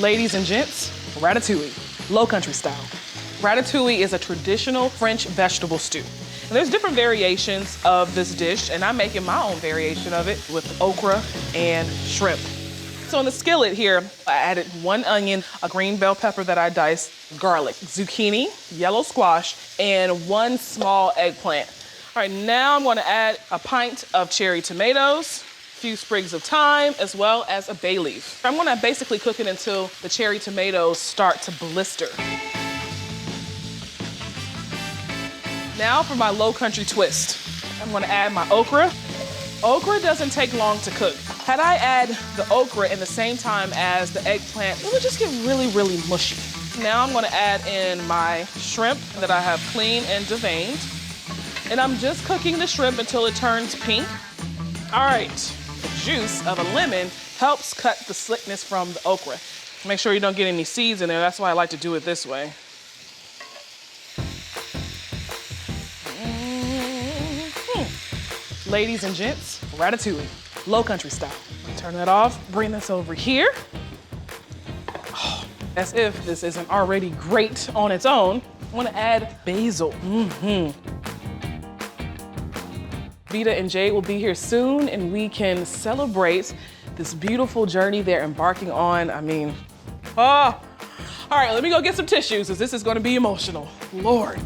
Ladies and gents, ratatouille, low country style. Ratatouille is a traditional French vegetable stew. And there's different variations of this dish, and I'm making my own variation of it with okra and shrimp. So in the skillet here, I added 1 onion, a green bell pepper that I diced, garlic, zucchini, yellow squash, and 1 small eggplant. All right, now I'm gonna add a pint of cherry tomatoes, a few sprigs of thyme, as well as a bay leaf. I'm gonna basically cook it until the cherry tomatoes start to blister. Now for my low country twist. I'm gonna add my okra. Okra doesn't take long to cook. Had I add the okra in the same time as the eggplant, it would just get really, really mushy. Now I'm gonna add in my shrimp that I have cleaned and deveined. And I'm just cooking the shrimp until it turns pink. All right, the juice of a lemon helps cut the slickness from the okra. Make sure you don't get any seeds in there. That's why I like to do it this way. Ladies and gents, ratatouille, low country style. Turn that off, bring this over here. Oh, as if this isn't already great on its own, I wanna add basil. Vita and Jade will be here soon, and we can celebrate this beautiful journey they're embarking on. I mean, all right, let me go get some tissues, because this is gonna be emotional. Lord.